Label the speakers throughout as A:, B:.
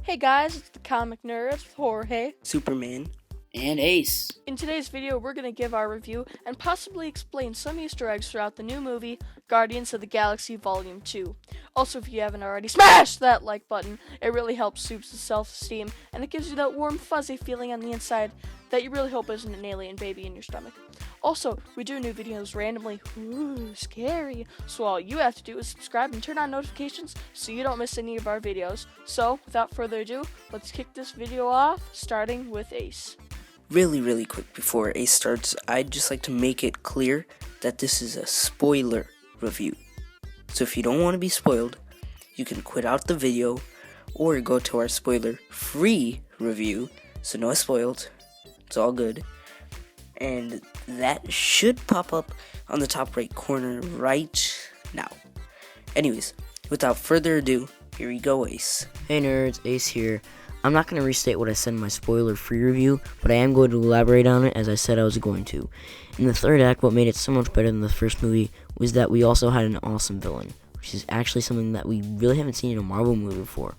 A: Hey guys, it's the Comic Nerds with Jorge.
B: Superman.
C: And Ace.
A: In today's video, we're going to give our review and possibly explain some Easter eggs throughout the new movie, Guardians of the Galaxy Volume 2. Also, if you haven't already, smash that like button. It really helps Soup's self-esteem, and it gives you that warm, fuzzy feeling on the inside that you really hope isn't an alien baby in your stomach. Also, we do new videos randomly. Ooh, scary. So all you have to do is subscribe and turn on notifications so you don't miss any of our videos. So, without further ado, let's kick this video off, starting with Ace.
B: Really quick before Ace starts, I'd just like to make it clear that this is a spoiler review. So if you don't want to be spoiled, you can quit out the video or go to our spoiler-free review. So no spoiled. It's all good. And that should pop up on the top right corner right now. Anyways, without further ado, here we go, Ace.
C: Hey nerds, Ace here. I'm not going to restate what I said in my spoiler-free review, but I am going to elaborate on it as I said I was going to. In the third act, what made it so much better than the first movie was that we also had an awesome villain, which is actually something that we really haven't seen in a Marvel movie before.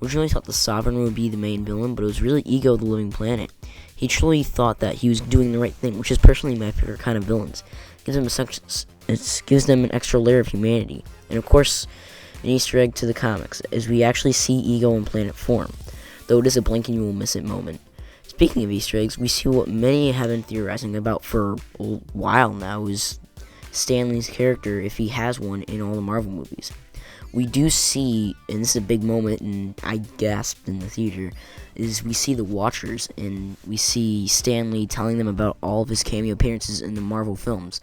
C: We originally thought the Sovereign would be the main villain, but it was really Ego the Living Planet. He truly thought that he was doing the right thing, which is personally my favorite kind of villains. It gives them an extra layer of humanity. And of course, an Easter egg to the comics, as we actually see Ego in planet form, though it is a blink and you will miss it moment. Speaking of Easter eggs, we see what many have been theorizing about for a while now is Stan Lee's character, if he has one, in all the Marvel movies. We do see, and this is a big moment, and I gasped in the theater, is we see the Watchers, and we see Stan Lee telling them about all of his cameo appearances in the Marvel films.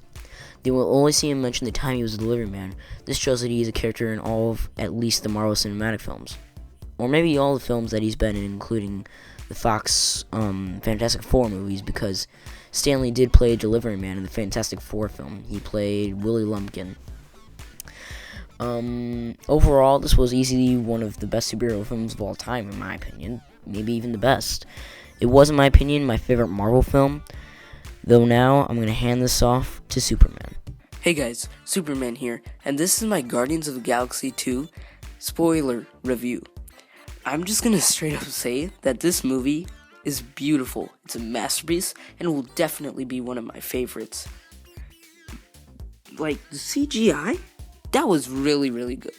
C: They will only see him mention the time he was a delivery man. This shows that he is a character in all of, at least, the Marvel Cinematic films. Or maybe all the films that he's been in, including the Fox Fantastic Four movies, because Stan Lee did play a delivery man in the Fantastic Four film. He played Willie Lumpkin. Overall, this was easily one of the best superhero films of all time, in my opinion. Maybe even the best. It was, in my opinion, my favorite Marvel film. Though now, I'm going to hand this off to Superman.
B: Hey guys, Superman here, and this is my Guardians of the Galaxy 2 spoiler review. I'm just gonna straight up say that this movie is beautiful. It's a masterpiece, and will definitely be one of my favorites. Like, the CGI? That was really good.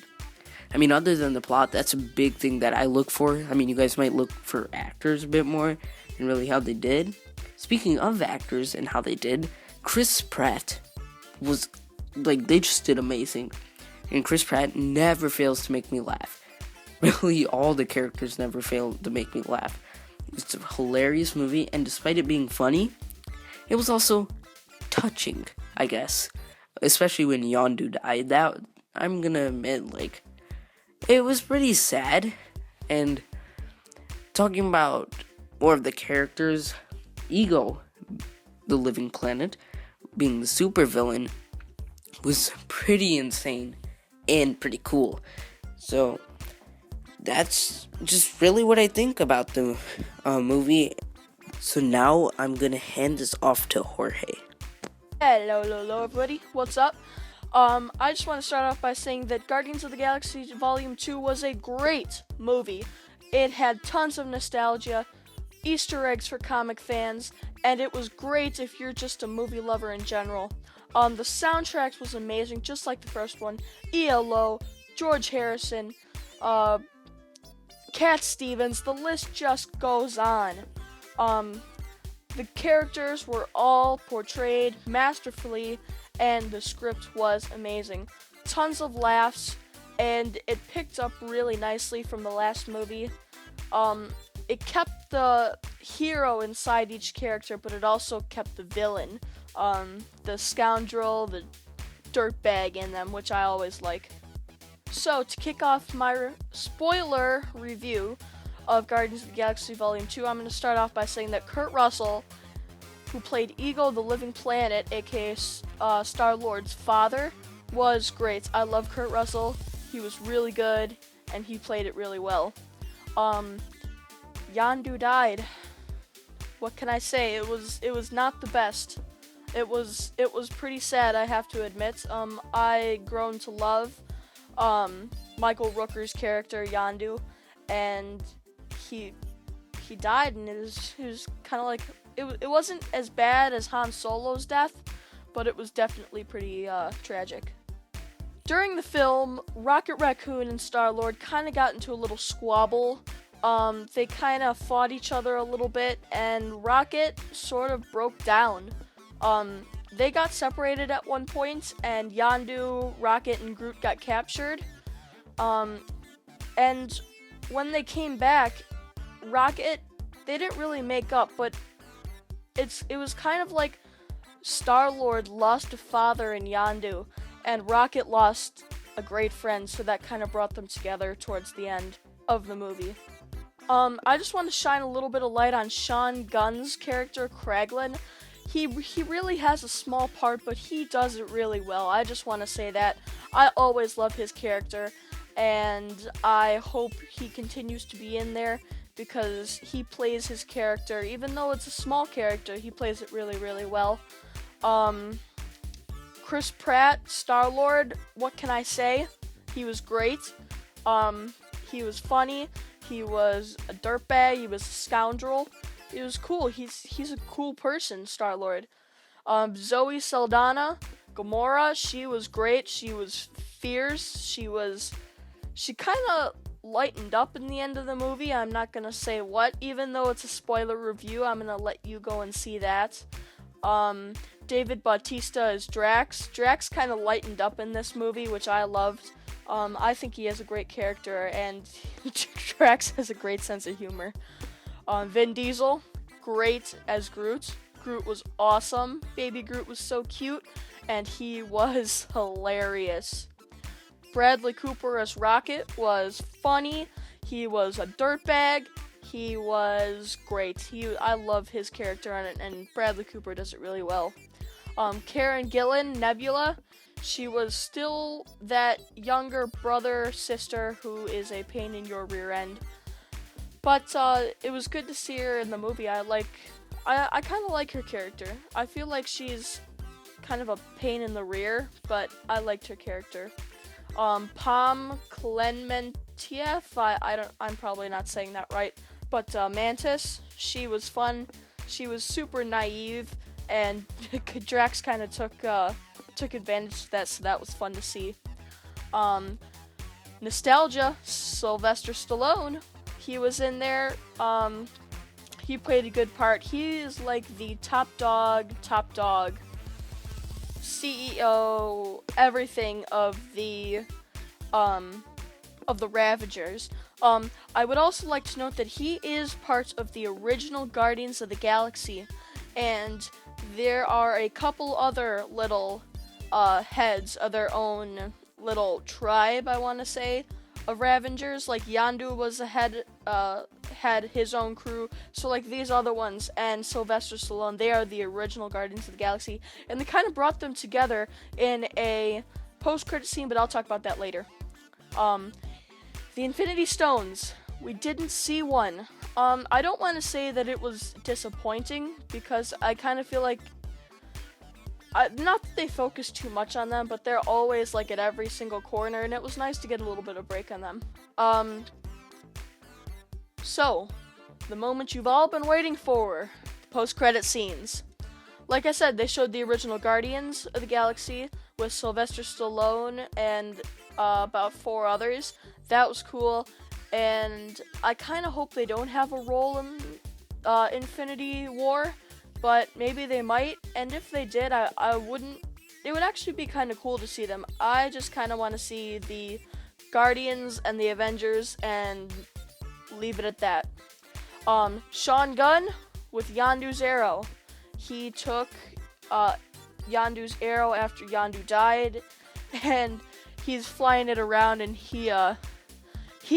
B: I mean, other than the plot, that's a big thing that I look for. I mean, you guys might look for actors a bit more, and really how they did. Speaking of actors and how they did, Chris Pratt was, like, they just did amazing. And Chris Pratt never fails to make me laugh. Really, all the characters never fail to make me laugh. It's a hilarious movie, and despite it being funny, it was also touching, I guess. Especially when Yondu died. That, I'm gonna admit, like, it was pretty sad. And talking about more of the characters, Ego, the Living Planet, being the supervillain, was pretty insane and pretty cool. So that's just really what I think about the movie. So now I'm gonna hand this off to Jorge.
A: Hello everybody, what's up? I just want to start off by saying that Guardians of the Galaxy Volume 2 was a great movie. It had tons of nostalgia, Easter eggs for comic fans, and it was great if you're just a movie lover in general. The soundtrack was amazing, just like the first one. ELO, George Harrison, Cat Stevens, the list just goes on. The characters were all portrayed masterfully, and the script was amazing. Tons of laughs, and it picked up really nicely from the last movie. It kept the hero inside each character, but it also kept the villain, the scoundrel, the dirtbag in them, which I always like. So, to kick off my spoiler review of Guardians of the Galaxy Volume 2, I'm going to start off by saying that Kurt Russell, who played Ego the Living Planet, aka Star-Lord's father, was great. I love Kurt Russell. He was really good, and he played it really well. Yondu died. What can I say? It was not the best. It was pretty sad, I have to admit. I grown to love Michael Rooker's character Yondu, and he died, and it was kind of like it wasn't as bad as Han Solo's death, but it was definitely pretty tragic. During the film, Rocket Raccoon and Star-Lord kind of got into a little squabble. They kind of fought each other a little bit, and Rocket sort of broke down. They got separated at one point, and Yondu, Rocket, and Groot got captured. And when they came back, Rocket, they didn't really make up, but it was kind of like Star-Lord lost a father in Yondu, and Rocket lost a great friend, so that kind of brought them together towards the end of the movie. I just want to shine a little bit of light on Sean Gunn's character, Kraglin. He really has a small part, but he does it really well. I just want to say that. I always love his character, and I hope he continues to be in there, because he plays his character, even though it's a small character, he plays it really, really well. Chris Pratt, Star-Lord, what can I say? He was great. He was funny. He was a dirtbag. He was a scoundrel. It was cool. He's a cool person, Star-Lord. Zoe Saldana, Gamora, she was great. She was fierce. She kind of lightened up in the end of the movie. I'm not gonna say what, even though it's a spoiler review. I'm gonna let you go and see that. David Bautista is Drax. Drax kind of lightened up in this movie, which I loved. I think he has a great character, and Drax has a great sense of humor. Vin Diesel, great as Groot. Groot was awesome. Baby Groot was so cute, and he was hilarious. Bradley Cooper as Rocket was funny. He was a dirtbag. He was great. I love his character on it, and Bradley Cooper does it really well. Karen Gillan, Nebula, she was still that younger sister who is a pain in your rear end. But it was good to see her in the movie. I kind of like her character. I feel like she's kind of a pain in the rear, but I liked her character. Pom Klementieff, I'm probably not saying that right, but Mantis, she was fun. She was super naive, and Drax kind of took advantage of that, so that was fun to see. Nostalgia, Sylvester Stallone, he was in there. He played a good part. He is like the top dog, CEO, everything of the Ravagers. I would also like to note that he is part of the original Guardians of the Galaxy, and there are a couple other little heads of their own little tribe, I want to say, of Ravagers. Like Yondu was a head, had his own crew. So like these other ones and Sylvester Stallone, they are the original Guardians of the Galaxy, and they kind of brought them together in a post-credit scene, but I'll talk about that later. The Infinity Stones, we didn't see one. I don't want to say that it was disappointing, because I kind of feel like, not that they focus too much on them, but they're always like at every single corner, and it was nice to get a little bit of break on them. So, the moment you've all been waiting for, the post-credit scenes. Like I said, they showed the original Guardians of the Galaxy with Sylvester Stallone and about 4 others. That was cool, and I kind of hope they don't have a role in Infinity War, but maybe they might, and if they did, I wouldn't, it would actually be kind of cool to see them. I just kind of want to see the Guardians and the Avengers and leave it at that. Sean Gunn with Yondu's arrow. He took Yondu's arrow after Yondu died, and he's flying it around, and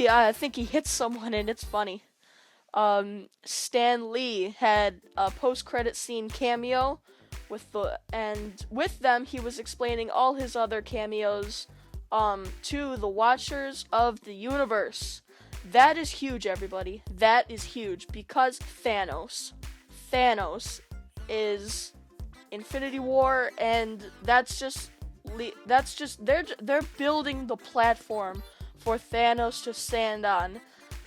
A: I think he hits someone, and it's funny. Stan Lee had a post-credit scene cameo with them he was explaining all his other cameos to the Watchers of the Universe. That is huge, everybody. That is huge, because Thanos is Infinity War, and that's just they're building the platform for Thanos to stand on.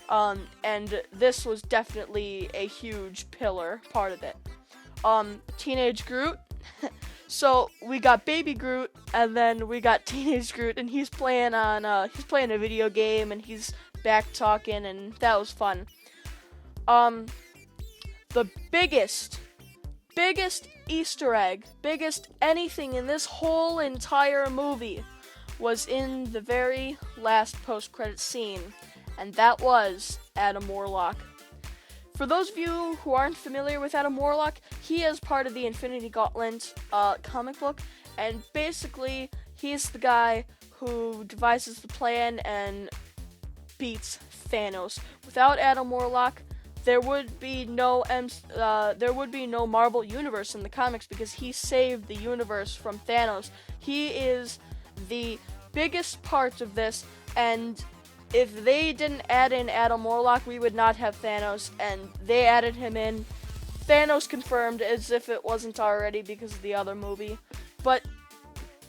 A: And this was definitely a huge pillar part of it. Teenage Groot. So we got Baby Groot, and then we got Teenage Groot, and he's playing a video game, and he's back talking, and that was fun. The biggest Easter egg, biggest anything in this whole entire movie was in the very last post-credit scene, and that was Adam Warlock. For those of you who aren't familiar with Adam Warlock, he is part of the Infinity Gauntlet comic book, and basically he's the guy who devises the plan and beats Thanos. Without Adam Warlock, there would be no Marvel Universe in the comics because he saved the universe from Thanos. He is the biggest part of this, and if they didn't add in Adam Warlock, we would not have Thanos, and they added him in. Thanos confirmed, as if it wasn't already because of the other movie. But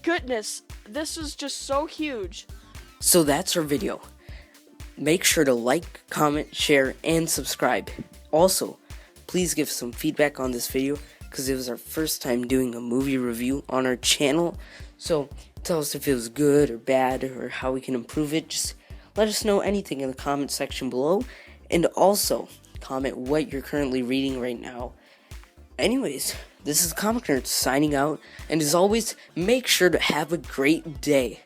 A: goodness, this is just so huge.
B: So that's our video. Make sure to like, comment, share, and subscribe. Also, please give some feedback on this video because it was our first time doing a movie review on our channel. So tell us if it was good or bad or how we can improve it. Just let us know anything in the comment section below, and also comment what you're currently reading right now. Anyways, this is Comic Nerd signing out, and as always, make sure to have a great day.